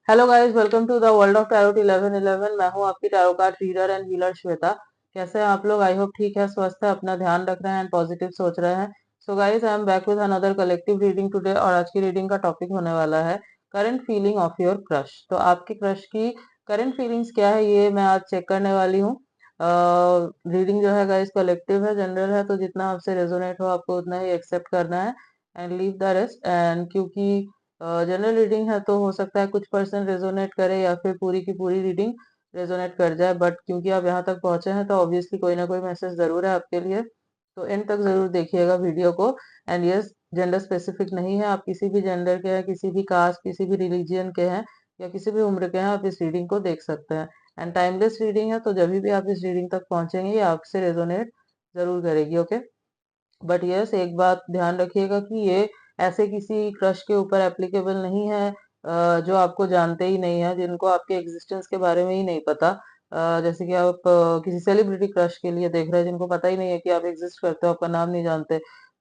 Hello guys, welcome to the world of tarot 1111। मैं हूं आपकी tarot card reader and healer Shweta. कैसे हैं आप लोग? आई होप ठीक है, स्वस्थ है, अपना ध्यान रख रहे हैं एंड पॉजिटिव सोच रहे हैं। So guys, I am back with another collective reading today और आज की रीडिंग का टॉपिक होने वाला है current feeling of your crush. तो आपके क्रश की करंट फीलिंग्स क्या है, ये मैं आज चेक करने वाली हूँ। रीडिंग जो है गाइस कलेक्टिव है, जनरल है, तो जितना आपसे रेजोनेट हो आपको उतना ही एक्सेप्ट करना है and leave the rest. And क्योंकि जनरल रीडिंग है तो हो सकता है कुछ पर्सन रेजोनेट करे या फिर पूरी की पूरी रीडिंग रेजोनेट कर जाए, बट क्योंकि आप यहाँ तक पहुंचे हैं तो ऑब्वियसली कोई ना कोई मैसेज जरूर है आपके लिए। तो एंड तक जरूर देखिएगा वीडियो को। एंड यस, जेंडर स्पेसिफिक नहीं है, आप किसी भी जेंडर के हैं, किसी भी कास्ट, किसी भी रिलीजियन के हैं या किसी भी उम्र के हैं, आप इस रीडिंग को देख सकते हैं। एंड टाइमलेस रीडिंग है, तो जब भी आप इस रीडिंग तक पहुंचेंगे ये आपसे रेजोनेट जरूर करेगी। ओके, बट यस, एक बात ध्यान रखिएगा कि ये ऐसे किसी क्रश के ऊपर एप्लीकेबल नहीं है जो आपको जानते ही नहीं है, जिनको आपके एग्जिस्टेंस के बारे में ही नहीं पता। जैसे कि आप किसी सेलिब्रिटी क्रश के लिए देख रहे हैं जिनको पता ही नहीं है कि आप एग्जिस्ट करते हो, आपका नाम नहीं जानते,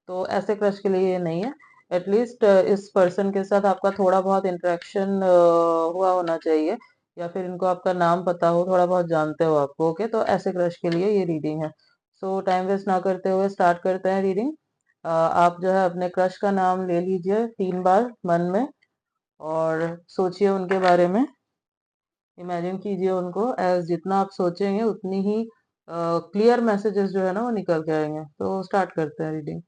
तो ऐसे क्रश के लिए ये नहीं है। एटलीस्ट इस पर्सन के साथ आपका थोड़ा बहुत इंटरेक्शन हुआ होना चाहिए, या फिर इनको आपका नाम पता हो, थोड़ा बहुत जानते हो आपको। ओके, तो ऐसे क्रश के लिए ये रीडिंग है। सो टाइम वेस्ट ना करते हुए स्टार्ट करते हैं रीडिंग। आप जो है अपने क्रश का नाम ले लीजिए 3 बार मन में और सोचिए उनके बारे में। इमेजिन कीजिए उनको, एज जितना आप सोचेंगे उतनी ही क्लियर मैसेजेस जो है ना वो निकल के आएंगे। तो स्टार्ट करते हैं reading.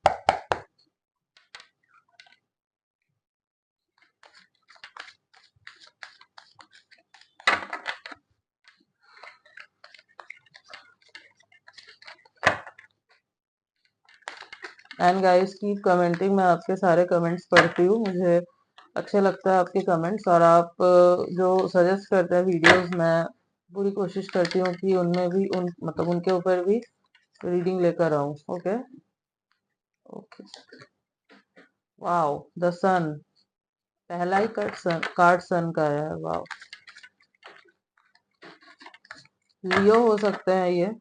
And guys keep commenting, मैं आपके सारे कमेंट्स पढ़ती हूँ, मुझे अच्छे लगता है आपके कमेंट्स। और आप जो सजेस्ट करते हैं वीडियोस, मैं पूरी कोशिश करती हूँ कि उनमें भी उन मतलब उनके ऊपर भी रीडिंग लेकर आऊँ। ओके ओके, वाओ, द सन। पहला ही कार्ड सन का है। वाओ, लियो हो सकते हैं ये।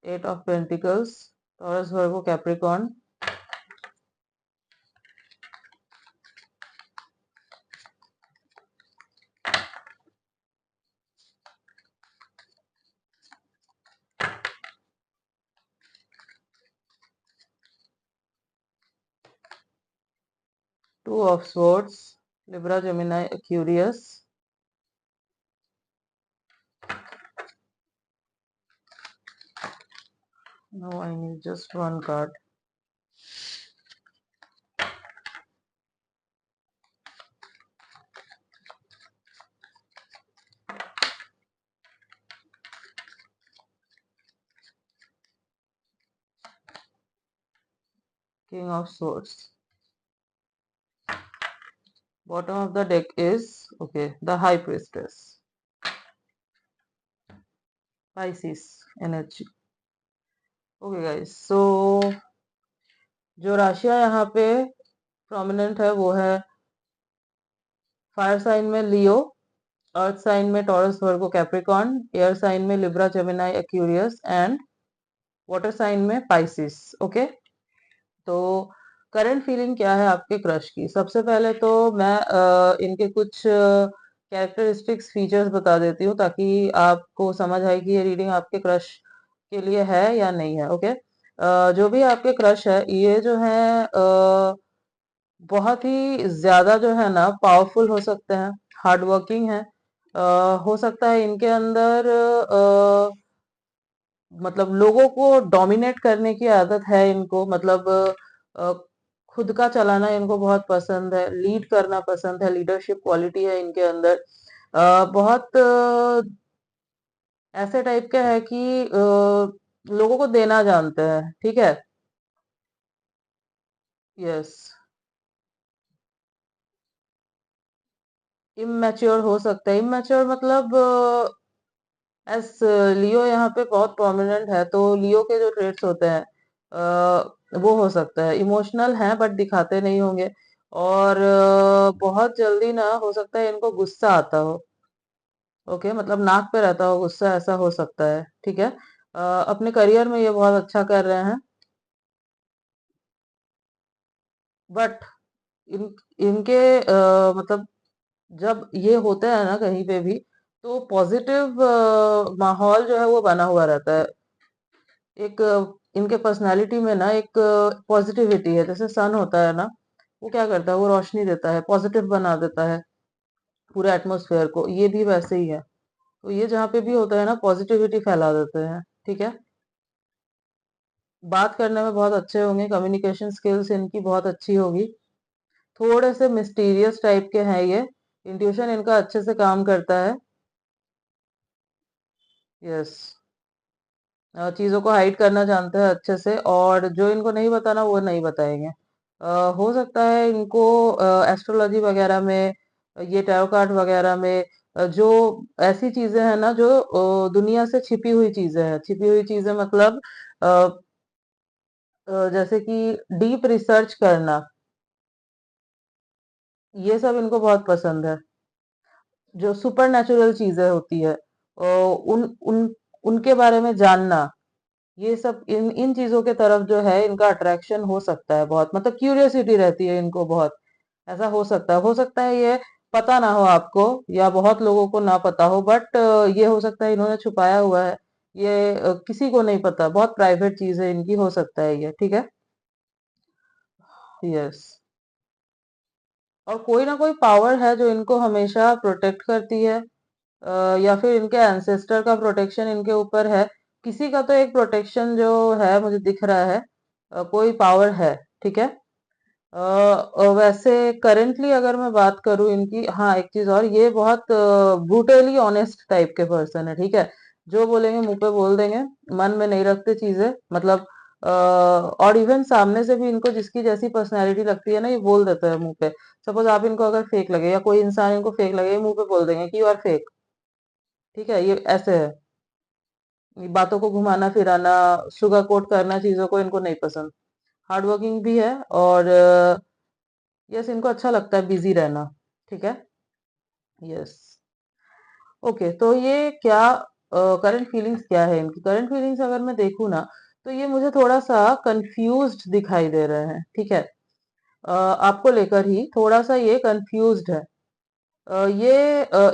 Eight of pentacles, Taurus, Virgo, Capricorn. Two of swords, Libra, Gemini, Aquarius. No, I need just one card. King of swords. Bottom of the deck is okay, the high priestess, Pisces energy. Okay guys, so जो राशियां यहाँ पे prominent है वो है fire sign में Leo, earth sign में Taurus, Virgo, Capricorn, air sign में Libra, Gemini, Aquarius and water sign में पाइसिस। ओके, तो करंट फीलिंग क्या है आपके क्रश की? सबसे पहले तो मैं इनके कुछ कैरेक्टरिस्टिक्स फीचर्स बता देती हूँ ताकि आपको समझ आए कि ये रीडिंग आपके क्रश के लिए है या नहीं है। ओके, जो भी आपके क्रश है ये जो है बहुत ही ज्यादा जो है ना पावरफुल हो सकते हैं, हार्ड वर्किंग है। हो सकता है इनके अंदर मतलब लोगों को डोमिनेट करने की आदत है इनको, मतलब अ, खुद का चलाना इनको बहुत पसंद है, लीड करना पसंद है, लीडरशिप क्वालिटी है इनके अंदर। बहुत ऐसे टाइप के है कि लोगों को देना जानते हैं। ठीक है, यस। इमेच्योर हो सकता है, इमेच्योर मतलब एस लियो यहाँ पे बहुत प्रोमिनेंट है, तो लियो के जो ट्रेड्स होते हैं वो हो सकता है इमोशनल है बट दिखाते नहीं होंगे। और बहुत जल्दी ना हो सकता है इनको गुस्सा आता हो। ओके, मतलब नाक पे रहता हो गुस्सा, ऐसा हो सकता है, ठीक है। अपने करियर में ये बहुत अच्छा कर रहे हैं, बट इन इनके मतलब जब ये होते हैं ना कहीं पे भी, तो पॉजिटिव माहौल जो है वो बना हुआ रहता है। एक इनके पर्सनालिटी में ना एक पॉजिटिविटी है, जैसे सन होता है ना, वो क्या करता है, वो रोशनी देता है, पॉजिटिव बना देता है पूरे एटमॉस्फेयर को, ये भी वैसे ही है। तो ये जहाँ पे भी होता है ना, पॉजिटिविटी फैला देते हैं, ठीक है। बात करने में बहुत अच्छे होंगे, कम्युनिकेशन स्किल्स इनकी बहुत अच्छी होगी। थोड़े से मिस्टीरियस टाइप के हैं ये, इंट्यूशन इनका अच्छे से काम करता है। यस, चीजों को हाइड करना जानते हैं अच्छे से, और जो इनको नहीं बताना वो नहीं बताएंगे। हो सकता है इनको एस्ट्रोलॉजी वगैरह में, ये टैरो कार्ड वगैरह में, जो ऐसी चीजें हैं ना जो दुनिया से छिपी हुई चीजें हैं, छिपी हुई चीजें मतलब अ, जैसे कि डीप रिसर्च करना, ये सब इनको बहुत पसंद है। जो सुपर नेचुरल चीजें होती है, उन उन उनके बारे में जानना, ये सब इन इन चीजों के तरफ जो है इनका अट्रैक्शन हो सकता है बहुत, मतलब क्यूरियोसिटी रहती है इनको बहुत। ऐसा हो सकता है ये पता ना हो आपको, या बहुत लोगों को ना पता हो, बट ये हो सकता है इन्होंने छुपाया हुआ है, ये किसी को नहीं पता, बहुत प्राइवेट चीज है इनकी, हो सकता है ये, ठीक है। यस, और कोई ना कोई पावर है जो इनको हमेशा प्रोटेक्ट करती है, या फिर इनके एंसेस्टर का प्रोटेक्शन इनके ऊपर है। किसी का तो एक प्रोटेक्शन जो है मुझे दिख रहा है, कोई पावर है, ठीक है। वैसे करेंटली अगर मैं बात करूं इनकी, हाँ एक चीज और, ये बहुत ब्रूटली ऑनेस्ट टाइप के पर्सन है, ठीक है। जो बोलेंगे मुंह पे बोल देंगे, मन में नहीं रखते चीजें, मतलब और इवन सामने से भी इनको जिसकी जैसी पर्सनैलिटी लगती है ना, ये बोल देता है मुंह पे। सपोज आप इनको अगर फेक लगे, या कोई इंसान इनको फेक लगे, ये मुंह पे बोल देंगे कि यू आर फेक, ठीक है, ये ऐसे है। ये बातों को घुमाना फिराना, शुगर कोट करना चीजों को इनको नहीं पसंद। हार्ड वर्किंग भी है, और यस इनको अच्छा लगता है बिजी रहना, ठीक है। यस, ओके, तो ये क्या करंट फीलिंग्स क्या है इनकी, करंट फीलिंग्स अगर मैं देखूँ ना, तो ये मुझे थोड़ा सा कंफ्यूज्ड दिखाई दे रहे हैं, ठीक है। आपको लेकर ही थोड़ा सा ये कंफ्यूज्ड है। ये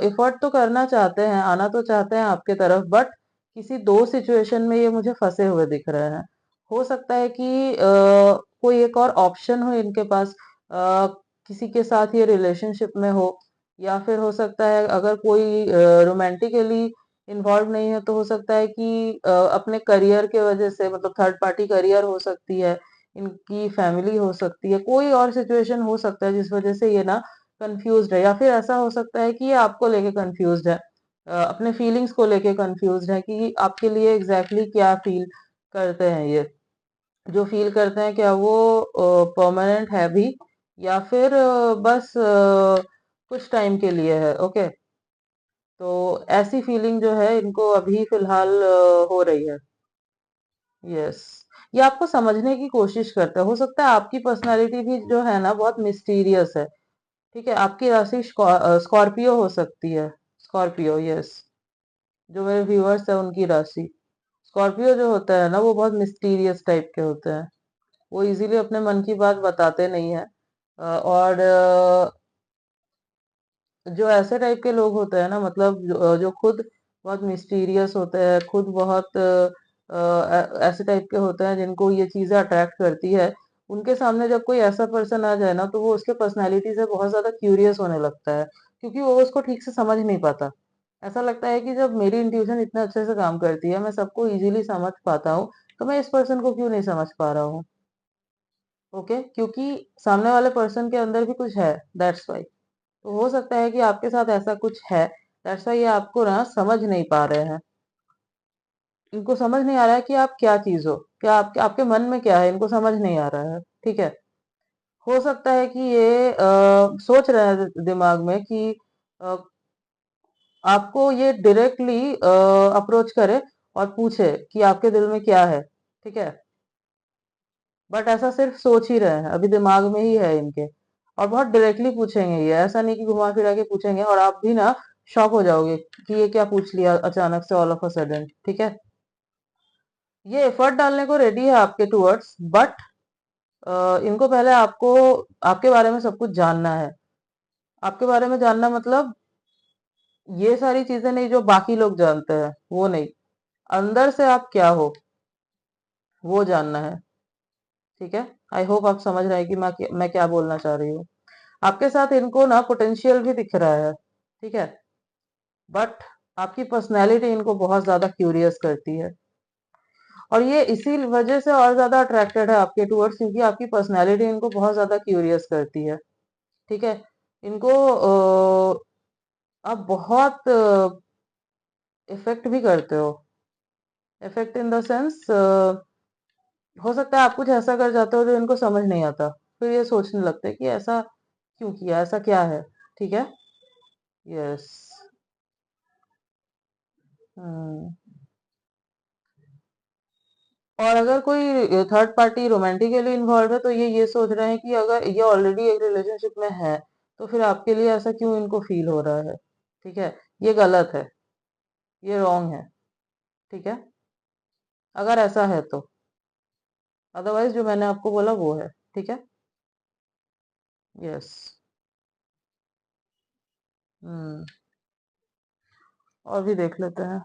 एफर्ट तो करना चाहते हैं, आना तो चाहते हैं आपके तरफ, बट किसी दो सिचुएशन में ये मुझे फंसे हुए दिख रहे हैं। हो सकता है कि कोई एक और ऑप्शन हो इनके पास, किसी के साथ ये रिलेशनशिप में हो, या फिर हो सकता है अगर कोई रोमांटिकली इन्वॉल्व नहीं है, तो हो सकता है कि अपने करियर के वजह से, मतलब थर्ड पार्टी करियर हो सकती है, इनकी फैमिली हो सकती है, कोई और सिचुएशन हो सकता है जिस वजह से ये ना कंफ्यूज्ड है। या फिर ऐसा हो सकता है कि ये आपको लेके कंफ्यूज्ड है, अपने फीलिंग्स को लेके कंफ्यूज्ड है, कि आपके लिए एग्जैक्टली क्या फील करते हैं ये, जो फील करते हैं क्या वो परमानेंट है भी, या फिर बस कुछ टाइम के लिए है, ओके। तो ऐसी फीलिंग जो है इनको अभी फिलहाल हो रही है। यस, ये आपको समझने की कोशिश करते हैं। हो सकता है आपकी पर्सनालिटी भी जो है ना बहुत मिस्टीरियस है, ठीक है। आपकी राशि स्कॉर्पियो हो सकती है, स्कॉर्पियो, यस। जो मेरे व्यूअर्स है उनकी राशि स्कॉर्पियो जो होता है ना, वो बहुत मिस्टीरियस टाइप के होते हैं, वो इजीली अपने मन की बात बताते नहीं है। और जो ऐसे टाइप के लोग होते हैं ना, मतलब जो खुद बहुत मिस्टीरियस होते हैं, खुद बहुत ऐसे टाइप के होते हैं जिनको ये चीजें अट्रैक्ट करती है, उनके सामने जब कोई ऐसा पर्सन आ जाए ना, तो वो उसके पर्सनालिटी से बहुत ज्यादा क्यूरियस होने लगता है, क्योंकि वो उसको ठीक से समझ नहीं पाता। ऐसा लगता है कि जब मेरी इंट्यूशन इतने अच्छे से काम करती है, मैं सबको इजीली समझ पाता हूँ, तो मैं इस पर्सन को क्यों नहीं समझ पा रहा हूँ। ओके, क्योंकि सामने वाले पर्सन के अंदर भी कुछ है, दैट्स वाई। तो हो सकता है कि आपके साथ ऐसा कुछ है, दैट्स वाई ये आपको ना समझ नहीं पा रहे हैं। इनको समझ नहीं आ रहा है कि आप क्या चीज हो, क्या आपके मन में क्या है, इनको समझ नहीं आ रहा है, ठीक है। हो सकता है कि ये सोच रहे हैं दिमाग में कि अ, आपको ये डायरेक्टली अप्रोच करे और पूछे कि आपके दिल में क्या है, ठीक है। बट ऐसा सिर्फ सोच ही रहे हैं, अभी दिमाग में ही है इनके, और बहुत डायरेक्टली पूछेंगे ये, ऐसा नहीं कि घुमा फिरा के पूछेंगे। और आप भी ना शॉक हो जाओगे कि ये क्या पूछ लिया अचानक से ऑल ऑफ अ सडन। ठीक है, ये एफर्ट डालने को रेडी है आपके टूवर्ड्स, बट इनको पहले आपको आपके बारे में सब कुछ जानना है। आपके बारे में जानना मतलब ये सारी चीजें नहीं जो बाकी लोग जानते हैं, वो नहीं, अंदर से आप क्या हो वो जानना है। ठीक है, आई होप आप समझ रहे हैं कि मैं क्या बोलना चाह रही हूँ। आपके साथ इनको ना पोटेंशियल भी दिख रहा है, ठीक है, बट आपकी पर्सनैलिटी इनको बहुत ज्यादा क्यूरियस करती है, और ये इसी वजह से और ज्यादा अट्रैक्टेड है आपके टूवर्ड्स, क्योंकि आपकी पर्सनैलिटी इनको बहुत ज्यादा क्यूरियस करती है। ठीक है, इनको आप बहुत इफेक्ट भी करते हो। इफेक्ट इन द सेंस, हो सकता है आप कुछ ऐसा कर जाते हो जो इनको समझ नहीं आता, फिर ये सोचने लगते हैं कि ऐसा क्यों किया, ऐसा क्या है। ठीक है, यस। हम्म। और अगर कोई थर्ड पार्टी रोमांटिकली इन्वॉल्व है तो ये सोच रहे हैं कि अगर ये ऑलरेडी एक रिलेशनशिप में है तो फिर आपके लिए ऐसा क्यों इनको फील हो रहा है। ठीक है, ये गलत है, ये रॉन्ग है। ठीक है, अगर ऐसा है तो, अदरवाइज जो मैंने आपको बोला वो है। ठीक है, यस। हम्म। और भी देख लेते हैं।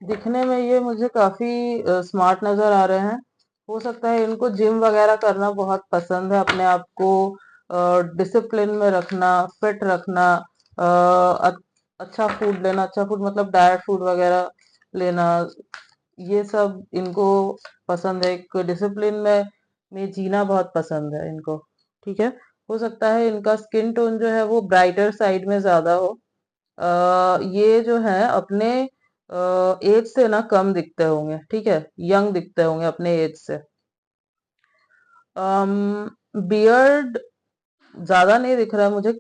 दिखने में ये मुझे काफी स्मार्ट नजर आ रहे हैं। हो सकता है इनको जिम वगैरह करना बहुत पसंद है, अपने आप को डिसिप्लिन में रखना, फिट रखना, अच्छा फूड लेना, अच्छा फूड मतलब डाइट फूड वगैरह लेना, ये सब इनको पसंद है। एक डिसिप्लिन में जीना बहुत पसंद है इनको। ठीक है, हो सकता है इनका स्किन टोन जो है वो ब्राइटर साइड में ज्यादा हो। ये जो है अपने एज से ना कम दिखते होंगे, ठीक है, यंग दिखते होंगे अपने एज से। बियर्ड ज्यादा नहीं दिख रहा है मुझे,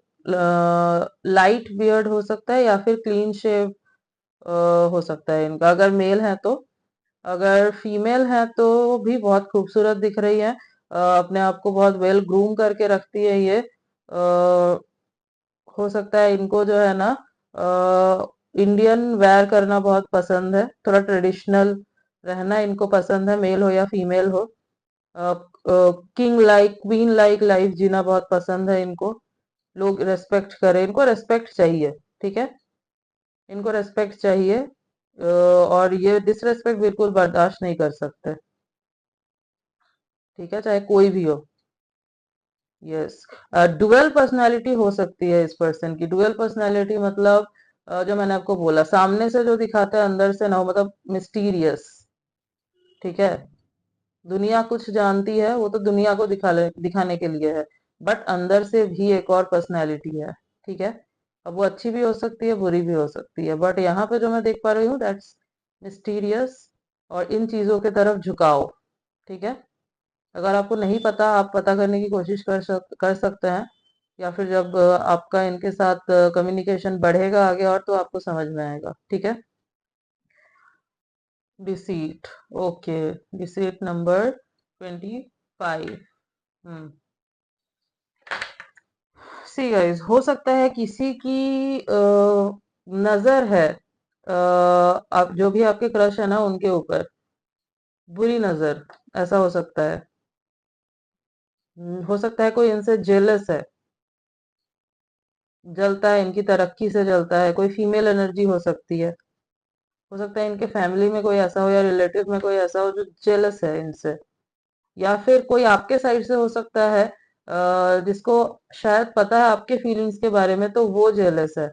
लाइट बियर्ड हो सकता है या फिर क्लीन शेव हो सकता है इनका, अगर मेल है तो। अगर फीमेल है तो भी बहुत खूबसूरत दिख रही है, अपने आप को बहुत वेल ग्रूम करके रखती है ये। हो सकता है इनको जो है ना इंडियन वेयर करना बहुत पसंद है, थोड़ा ट्रेडिशनल रहना इनको पसंद है, मेल हो या फीमेल हो। King like queen like life जीना बहुत पसंद है इनको। लोग रेस्पेक्ट करें, इनको रेस्पेक्ट चाहिए। ठीक है, इनको रेस्पेक्ट चाहिए, और ये डिसरेस्पेक्ट बिल्कुल बर्दाश्त नहीं कर सकते। ठीक है, चाहे कोई भी हो। यस, डुअल पर्सनालिटी हो सकती है इस पर्सन की। डुअल पर्सनालिटी मतलब जो मैंने आपको बोला, सामने से जो दिखाता है अंदर से ना हो, मतलब मिस्टीरियस। ठीक है, दुनिया कुछ जानती है, वो तो दुनिया को दिखाने के लिए है, बट अंदर से भी एक और पर्सनैलिटी है। ठीक है, अब वो अच्छी भी हो सकती है, बुरी भी हो सकती है, बट यहाँ पे जो मैं देख पा रही हूँ दैट्स मिस्टीरियस, और इन चीजों की तरफ झुकाव। ठीक है, अगर आपको नहीं पता, आप पता करने की कोशिश कर सकते हैं, या फिर जब आपका इनके साथ कम्युनिकेशन बढ़ेगा आगे और, तो आपको समझ में आएगा। ठीक है, डिसीट, ओके, डिसीट नंबर 25। हम्म। सी गाइस, हो सकता है किसी की नजर है, आप जो भी आपके क्रश है ना उनके ऊपर, बुरी नजर, ऐसा हो सकता है। हो सकता है कोई इनसे जेलस है, जलता है, इनकी तरक्की से जलता है, कोई फीमेल एनर्जी हो सकती है। हो सकता है इनके फैमिली में कोई ऐसा हो या रिलेटिव में कोई ऐसा हो जो जेलस है इनसे, या फिर कोई आपके साइड से हो सकता है जिसको शायद पता है आपके फीलिंग्स के बारे में, तो वो जेलस है।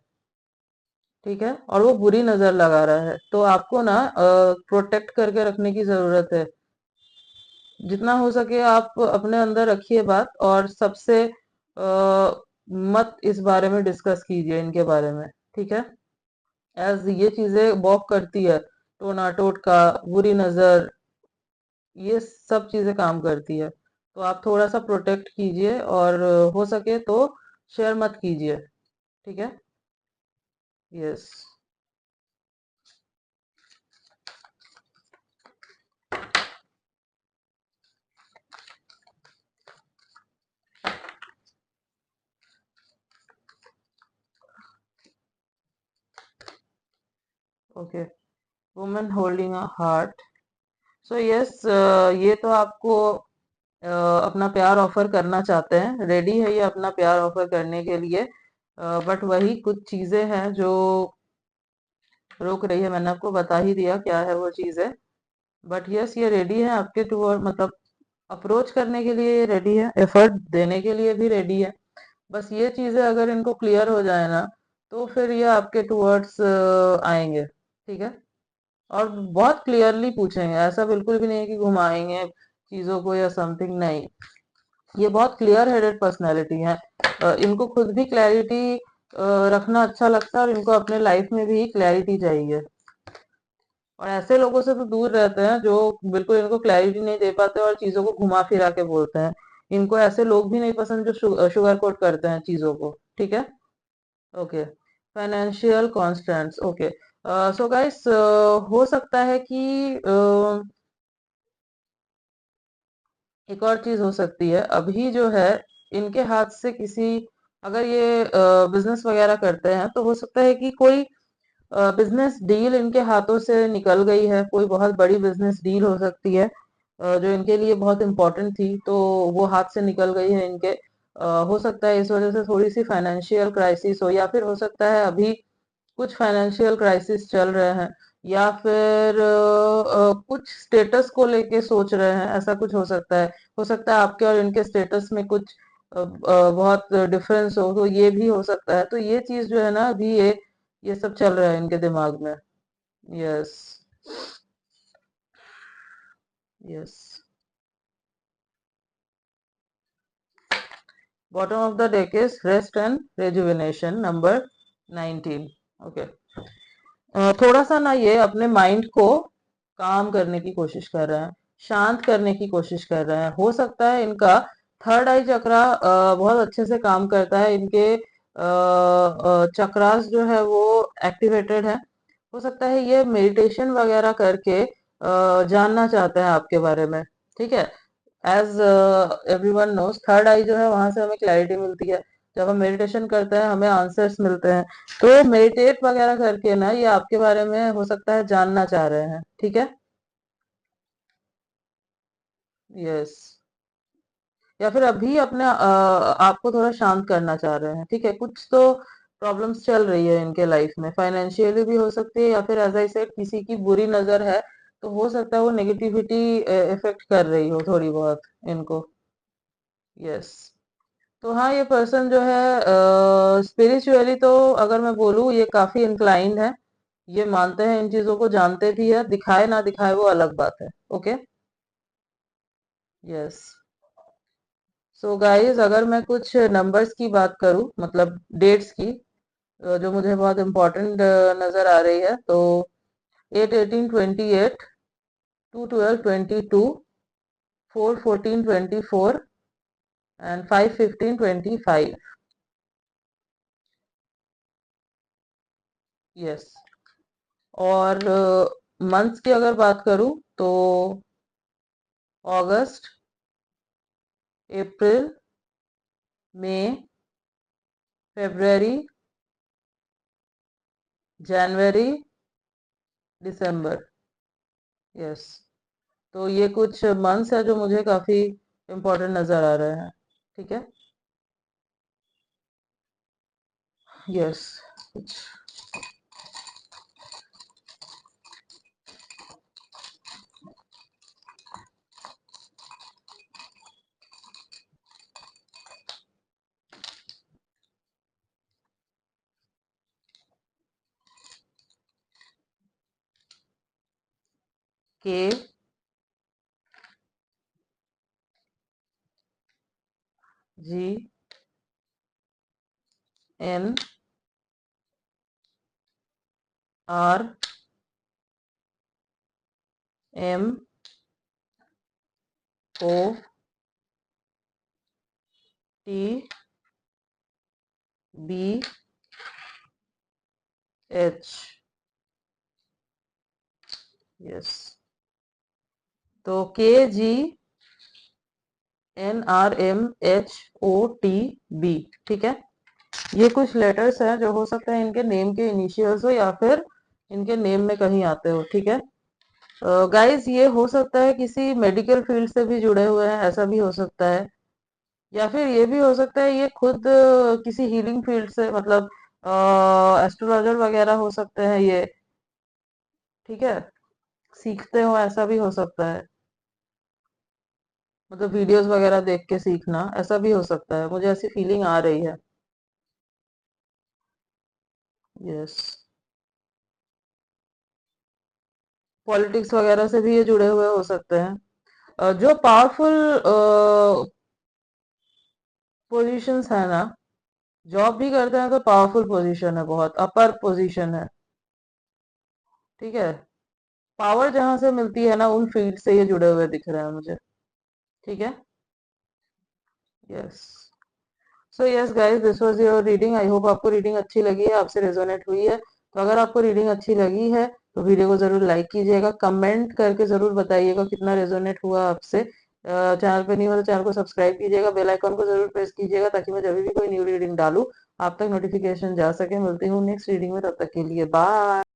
ठीक है, और वो बुरी नजर लगा रहा है, तो आपको ना प्रोटेक्ट करके रखने की जरूरत है। जितना हो सके आप अपने अंदर रखिए बात, और सबसे मत इस बारे में डिस्कस कीजिए इनके बारे में। ठीक है, एज ये चीजें बॉक करती है, टोना टोटका, बुरी नजर, ये सब चीजें काम करती है, तो आप थोड़ा सा प्रोटेक्ट कीजिए, और हो सके तो शेयर मत कीजिए। ठीक है, yes. Okay, women holding a heart. So yes, ये तो आपको अपना प्यार ऑफर करना चाहते हैं, रेडी है ये अपना प्यार ऑफर करने के लिए, बट वही कुछ चीजें हैं जो रोक रही है। मैंने आपको बता ही दिया क्या है वो चीजें। बट यस, ये रेडी है आपके टूवर्ड, मतलब अप्रोच करने के लिए ये रेडी है, एफर्ट देने के लिए भी रेडी है। बस ये चीजें अगर इनको क्लियर हो जाए ना, तो फिर ये आपके टूवर्ड्स आएंगे। ठीक है, और बहुत क्लियरली पूछेंगे, ऐसा बिल्कुल भी नहीं है कि घुमाएंगे चीजों को या समथिंग, नहीं। ये बहुत क्लियर हेडेड पर्सनैलिटी है। इनको खुद भी क्लैरिटी रखना अच्छा लगता है, और इनको अपने लाइफ में भी क्लैरिटी चाहिए। और ऐसे लोगों से तो दूर रहते हैं जो बिल्कुल इनको क्लैरिटी नहीं दे पाते और चीजों को घुमा फिरा के बोलते हैं। इनको ऐसे लोग भी नहीं पसंद जो शुगर कोट करते हैं चीजों को। ठीक है, okay. Financial constants, okay. So guys, हो सकता है कि एक और चीज हो सकती है, अभी जो है इनके हाथ से किसी, अगर ये बिजनेस वगैरह करते हैं, तो हो सकता है कि कोई बिजनेस डील इनके हाथों से निकल गई है। कोई बहुत बड़ी बिजनेस डील हो सकती है जो इनके लिए बहुत इंपॉर्टेंट थी, तो वो हाथ से निकल गई है इनके। हो सकता है इस वजह से थोड़ी सी फाइनेंशियल क्राइसिस हो, या फिर हो सकता है अभी कुछ फाइनेंशियल क्राइसिस चल रहे हैं, या फिर कुछ स्टेटस को लेके सोच रहे हैं, ऐसा कुछ हो सकता है। हो सकता है आपके और इनके स्टेटस में कुछ बहुत डिफरेंस हो, तो ये भी हो सकता है। तो ये चीज जो है ना, अभी ये सब चल रहा है इनके दिमाग में। Yes, yes. Bottom of the deck is rest and rejuvenation, number 19। Okay, थोड़ा सा ना ये अपने माइंड को काम करने की कोशिश कर रहे हैं, शांत करने की कोशिश कर रहे हैं। हो सकता है इनका थर्ड आई चक्रा बहुत अच्छे से काम करता है, इनके चक्रास जो है वो एक्टिवेटेड है। हो सकता है ये मेडिटेशन वगैरह करके जानना चाहते हैं आपके बारे में। ठीक है, एज एवरीवन नोस, थर्ड आई जो है वहां से हमें क्लैरिटी मिलती है। जब हम मेडिटेशन करते हैं हमें आंसर्स मिलते हैं। तो मेडिटेट वगैरह करके ना ये आपके बारे में हो सकता है जानना चाह रहे हैं। ठीक है, यस। या फिर अभी अपने आपको थोड़ा शांत करना चाह रहे हैं। ठीक है, कुछ तो प्रॉब्लम्स चल रही है इनके लाइफ में, फाइनेंशियली भी हो सकती है, या फिर एज आई सेड किसी की बुरी नजर है, तो हो सकता है वो नेगेटिविटी इफेक्ट कर रही हो थोड़ी बहुत इनको। यस। तो हाँ, ये पर्सन जो है स्पिरिचुअली तो अगर मैं बोलूँ ये काफी इंक्लाइंड है। ये मानते हैं इन चीजों को, जानते भी है, दिखाए ना दिखाए वो अलग बात है। Okay, yes. सो गाइस, अगर मैं कुछ नंबर्स की बात करूं, मतलब डेट्स की, जो मुझे बहुत इंपॉर्टेंट नजर आ रही है, तो 8/18/28, 2/12/22, 4/14/24 एंड 5/15/25। यस। और मंथ्स की अगर बात करूं, तो अगस्त, अप्रैल, मई, फरवरी, जनवरी, दिसंबर। यस। तो ये कुछ मंथ्स है जो मुझे काफी इम्पोर्टेंट नजर आ रहे हैं। ठीक है, यस। कुछ K, G, N, R, M, O, T, B, H. Yes. तो K, G, N, R, M, H, O, T, B. ठीक है, ये कुछ लेटर्स हैं जो हो सकता है इनके नेम के इनिशियल्स हो, या फिर इनके नेम में कहीं आते हो, ठीक है। गाइस ये हो सकता है किसी मेडिकल फील्ड से भी जुड़े हुए हैं, ऐसा भी हो सकता है। या फिर ये भी हो सकता है ये खुद किसी हीलिंग फील्ड से, मतलब एस्ट्रोलॉजर वगैरह हो सकते हैं ये, ठीक है। सीखते हो, ऐसा भी हो सकता है। मतलब वीडियोस वगैरह देख के सीखना, ऐसा भी हो सकता है, मुझे ऐसी फीलिंग आ रही है। यस। पॉलिटिक्स वगैरह से भी ये जुड़े हुए हो सकते हैं। जो पावरफुल पोजीशंस है ना, जॉब भी करते हैं तो पावरफुल पोजीशन है, बहुत अपर पोजीशन है, ठीक है। पावर जहां से मिलती है ना, उन फील्ड से ये जुड़े हुए दिख रहे हैं मुझे, ठीक है। Yes. So yes guys, this was your reading. I hope आपको रीडिंग अच्छी लगी है, आपसे रेजोनेट हुई है। तो अगर आपको रीडिंग अच्छी लगी है तो वीडियो को जरूर लाइक कीजिएगा, कमेंट करके जरूर बताइएगा कितना रेजोनेट हुआ आपसे। चैनल पे नहीं हो तो चैनल को सब्सक्राइब कीजिएगा, बेल आइकन को जरूर प्रेस कीजिएगा ताकि मैं जब भी कोई न्यू रीडिंग डालूं आप तक नोटिफिकेशन जा सके। मिलती हूँ नेक्स्ट रीडिंग में, तब तक के लिए बाय।